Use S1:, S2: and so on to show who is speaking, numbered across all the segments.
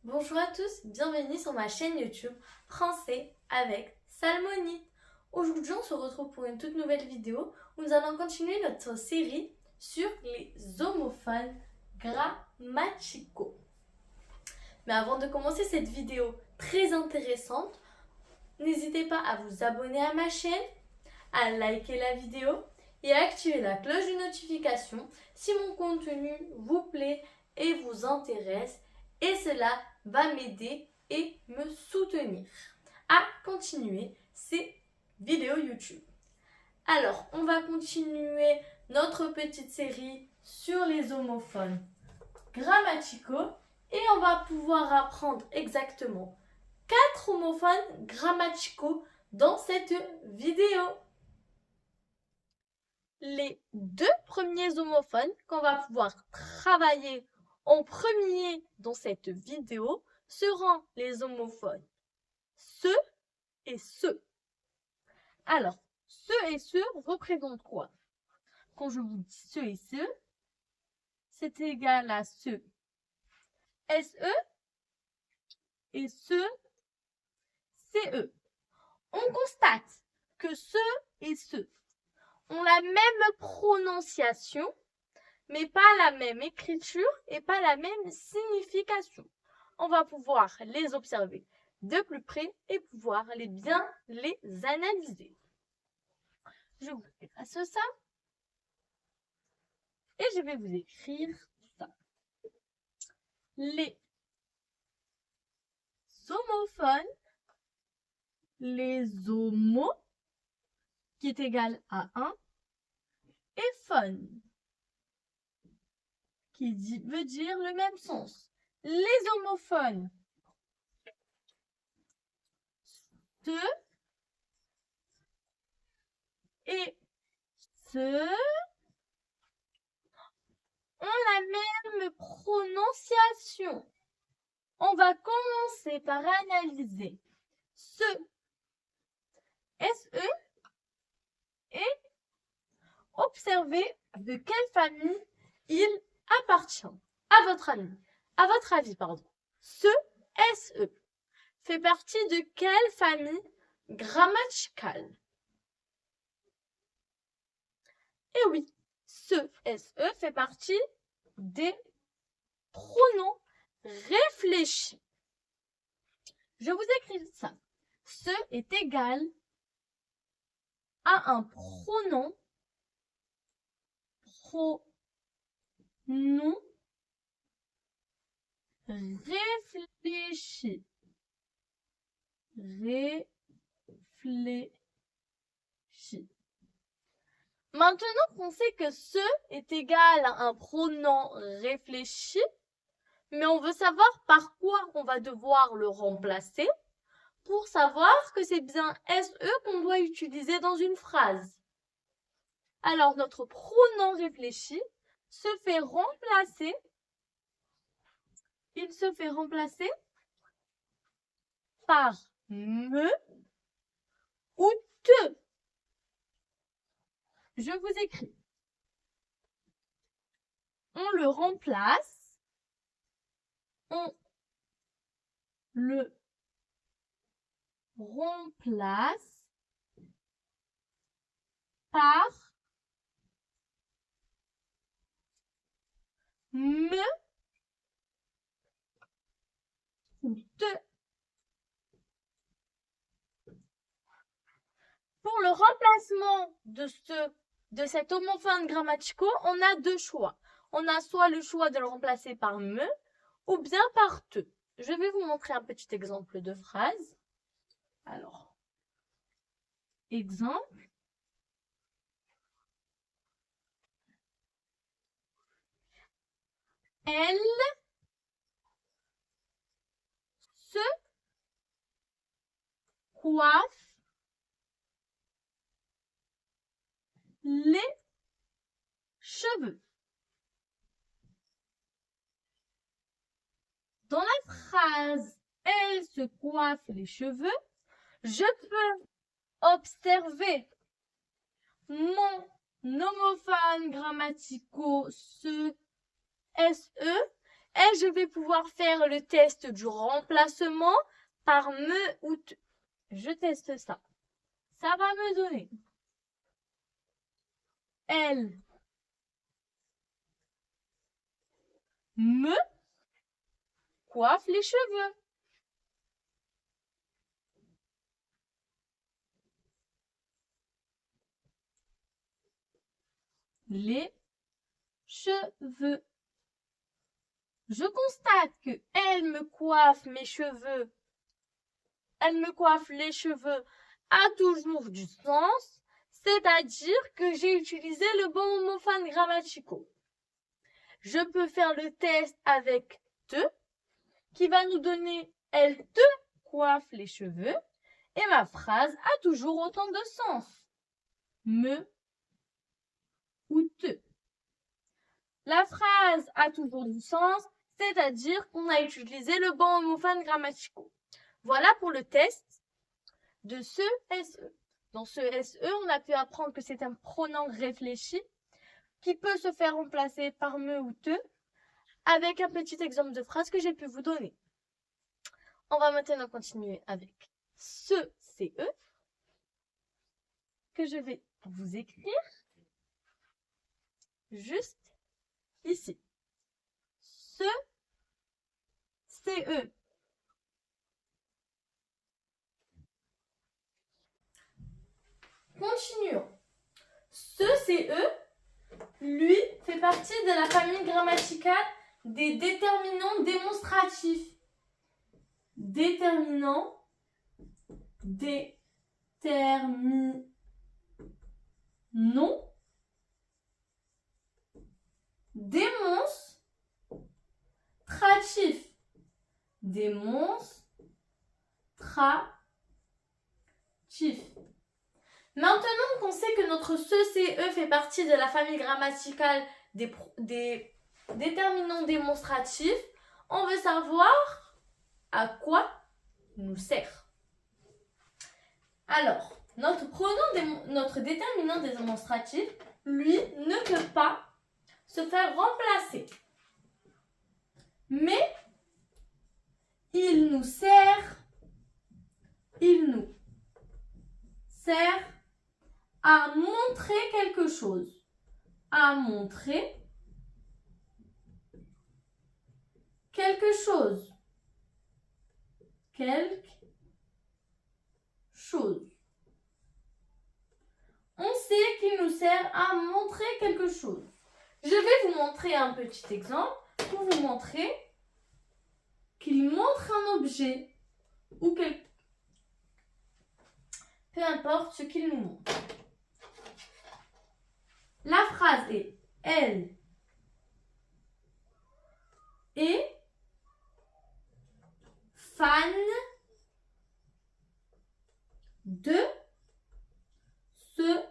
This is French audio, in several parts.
S1: Bonjour à tous, bienvenue sur ma chaîne YouTube Français avec Salmonite. Aujourd'hui, on se retrouve pour une toute nouvelle vidéo où nous allons continuer notre série sur les homophones grammaticaux. Mais avant de commencer cette vidéo très intéressante, n'hésitez pas à vous abonner à ma chaîne, à liker la vidéo et à activer la cloche de notification si mon contenu vous plaît et vous intéresse. Et cela va m'aider et me soutenir à continuer ces vidéos YouTube. Alors, on va continuer notre petite série sur les homophones grammaticaux et on va pouvoir apprendre exactement 4 homophones grammaticaux dans cette vidéo. Les 2 premiers homophones qu'on va pouvoir travailler en premier dans cette vidéo seront les homophones ce et ce. Alors, ce et ce représentent quoi? Quand je vous dis ce et ce, c'est égal à ce SE et ce CE. On constate que ce et ce ont la même prononciation, mais pas la même écriture et pas la même signification. On va pouvoir les observer de plus près et pouvoir bien les analyser. Je vous efface ça et je vais vous écrire ça. Les homophones, les homos, qui est égal à 1, et phone, qui veut dire le même sens. Les homophones, ce et ce, ont la même prononciation. On va commencer par analyser ce SE et observer de quelle famille il appartient. À votre avis, ce SE fait partie de quelle famille grammaticale? Et oui, ce SE fait partie des pronoms réfléchis. Je vous écris ça. Ce est égal à un pronom réfléchi. Maintenant qu'on sait que ce est égal à un pronom réfléchi, mais on veut savoir par quoi on va devoir le remplacer pour savoir que c'est bien SE qu'on doit utiliser dans une phrase. Alors, notre pronom réfléchi se fait remplacer. Il se fait remplacer par me ou te. Je vous écris. On le remplace. On le remplace par me ou te. Pour le remplacement de cet homophone grammaticaux, on a 2 choix. On a soit le choix de le remplacer par me ou bien par te. Je vais vous montrer un petit exemple de phrase. Alors, exemple. Elle se coiffe les cheveux. Dans la phrase « Elle se coiffe les cheveux », je peux observer mon homophone grammaticaux ce SE. Et je vais pouvoir faire le test du remplacement par me ou te. Je teste ça. Ça va me donner elle me coiffe les cheveux. Les cheveux. Je constate que elle me coiffe mes cheveux. Elle me coiffe les cheveux a toujours du sens, c'est-à-dire que j'ai utilisé le bon homophone grammaticaux. Je peux faire le test avec te, qui va nous donner elle te coiffe les cheveux, et ma phrase a toujours autant de sens. Me ou te. La phrase a toujours du sens, c'est-à-dire qu'on a utilisé le bon homophone grammaticaux. Voilà pour le test de ce SE. Dans ce SE, on a pu apprendre que c'est un pronom réfléchi qui peut se faire remplacer par me ou te avec un petit exemple de phrase que j'ai pu vous donner. On va maintenant continuer avec ce CE que je vais vous écrire juste ici. Ce CE. Continuons. Ce CE, lui, fait partie de la famille grammaticale des déterminants démonstratifs. Déterminants, démonstratifs. Maintenant qu'on sait que notre CE fait partie de la famille grammaticale des déterminants démonstratifs, on veut savoir à quoi nous sert. Alors, notre déterminant démonstratif, lui, ne peut pas se faire remplacer. Mais il nous sert à montrer quelque chose. À montrer quelque chose. On sait qu'il nous sert à montrer quelque chose. Je vais vous montrer un petit exemple pour vous montrer qu'il montre un objet ou peu importe ce qu'il nous montre. La phrase est « Elle est fan de ce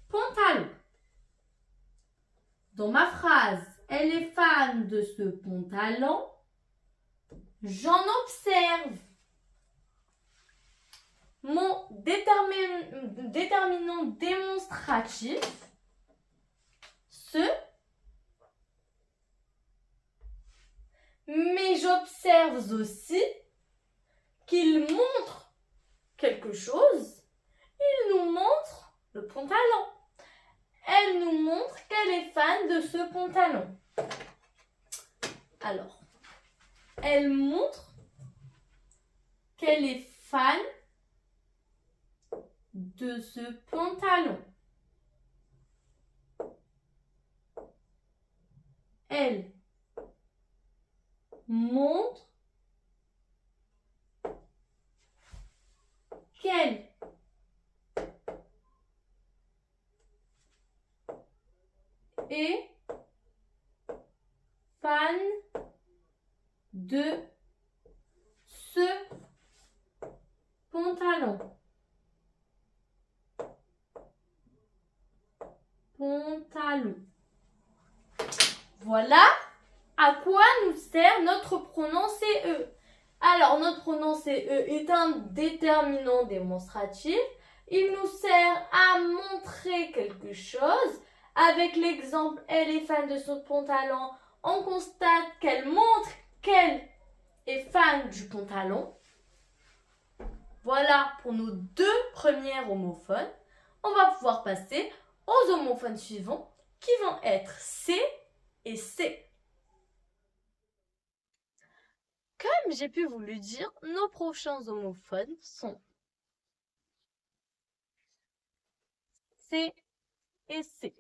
S1: pantalon ». Dans ma phrase « Elle est fan de ce pantalon », j'en observe mon déterminant démonstratif, ce, mais j'observe aussi qu'il montre quelque chose. Il nous montre le pantalon. Elle nous montre qu'elle est fan de ce pantalon. Alors, elle montre qu'elle est fan de ce pantalon. Elle montre qu'elle est fan de ce pantalon. Voilà à quoi nous sert notre pronom CE. Alors, notre pronom CE est un déterminant démonstratif. Il nous sert à montrer quelque chose. Avec l'exemple « Elle est fan de son pantalon », On constate qu'elle montre qu'elle est fan du pantalon. Voilà pour nos deux premières homophones. On va pouvoir passer aux homophones suivants qui vont être C et C. Comme j'ai pu vous le dire, nos prochains homophones sont C et C.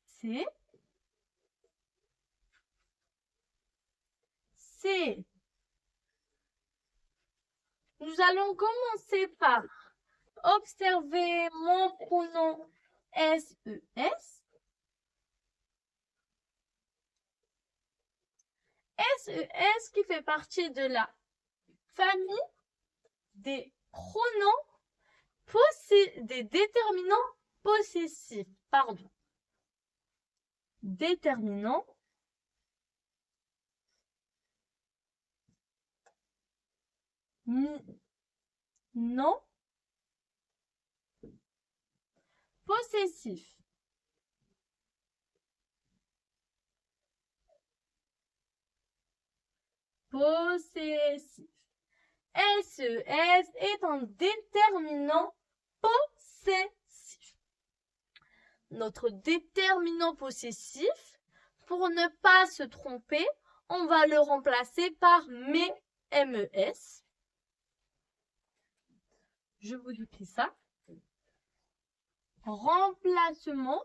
S1: C. C. Nous allons commencer par observer mon pronom SES. SES qui fait partie de la famille des pronoms des déterminants possessifs. Pardon. Déterminants non possessifs. Possessif. SES est un déterminant possessif. Notre déterminant possessif, pour ne pas se tromper, on va le remplacer par MES. Je vous écris ça. Remplacement.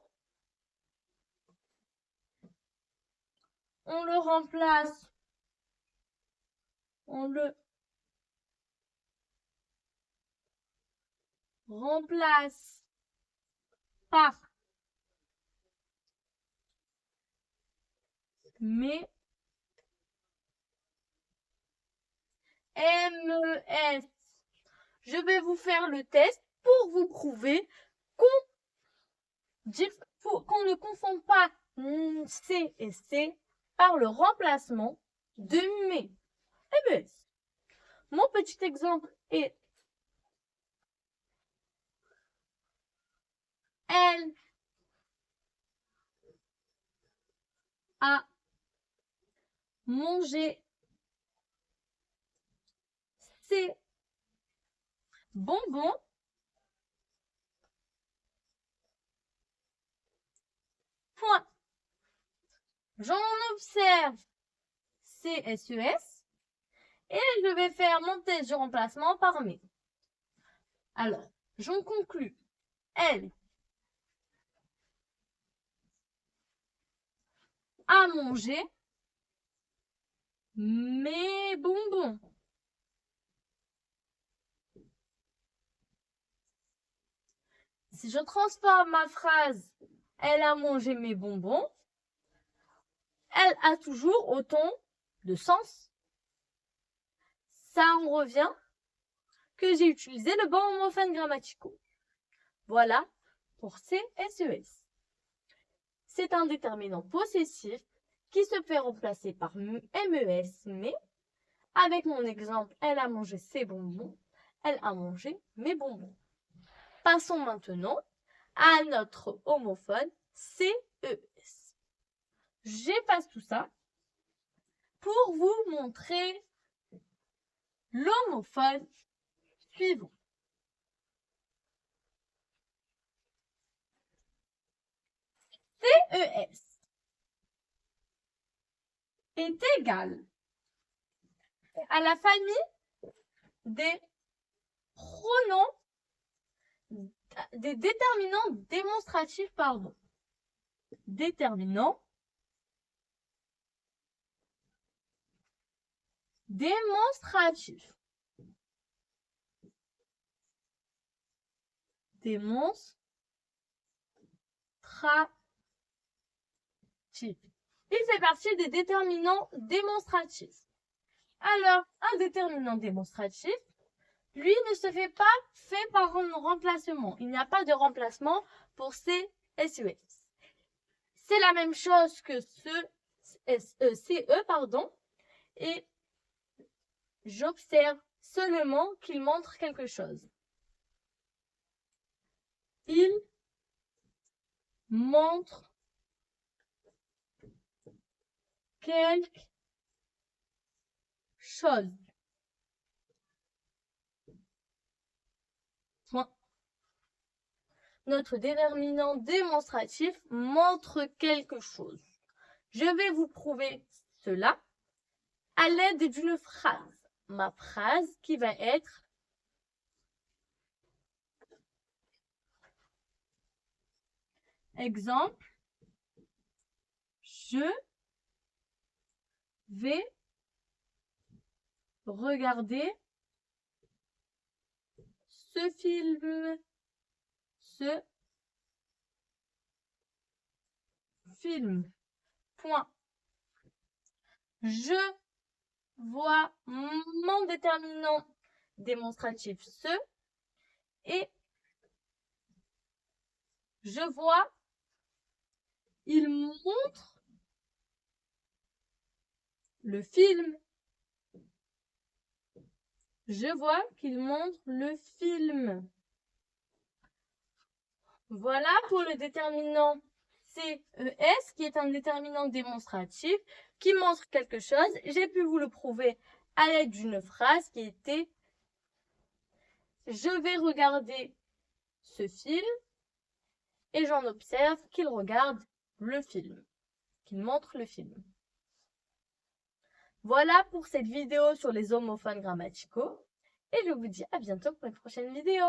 S1: On le remplace. On le remplace par MES. Je vais vous faire le test pour vous prouver qu'on ne confond pas C et C par le remplacement de MES. Mon petit exemple est elle a mangé ses bonbons point. J'en observe CSES et je vais faire mon test de remplacement par mes. Alors, j'en conclus. Elle a mangé mes bonbons. Si je transforme ma phrase « Elle a mangé mes bonbons », elle a toujours autant de sens. Ça en revient que j'ai utilisé le bon homophone grammaticaux. Voilà pour CSES. C'est un déterminant possessif qui se fait remplacer par MES, mais avec mon exemple, elle a mangé ses bonbons, elle a mangé mes bonbons. Passons maintenant à notre homophone CES. J'efface tout ça pour vous montrer l'homophone suivant. CES est égal à la famille des pronoms, des déterminants démonstratifs, pardon. Déterminants démonstratifs. Démonstratifs. Il fait partie des déterminants démonstratifs. Alors, un déterminant démonstratif, lui, ne se fait pas par un remplacement. Il n'y a pas de remplacement pour CSES. C'est la même chose que CE, pardon, et j'observe seulement qu'il montre quelque chose. Il montre quelque chose. Point. Notre déterminant démonstratif montre quelque chose. Je vais vous prouver cela à l'aide d'une phrase. Ma phrase qui va être exemple, je vais regarder ce film. Ce film. Point. Je vois mon déterminant démonstratif ce et je vois, il montre le film. Je vois qu'il montre le film. Voilà pour le déterminant CES qui est un déterminant démonstratif qui montre quelque chose. J'ai pu vous le prouver à l'aide d'une phrase qui était « Je vais regarder ce film » et j'en observe qu'il regarde le film, qu'il montre le film. Voilà pour cette vidéo sur les homophones grammaticaux et je vous dis à bientôt pour une prochaine vidéo.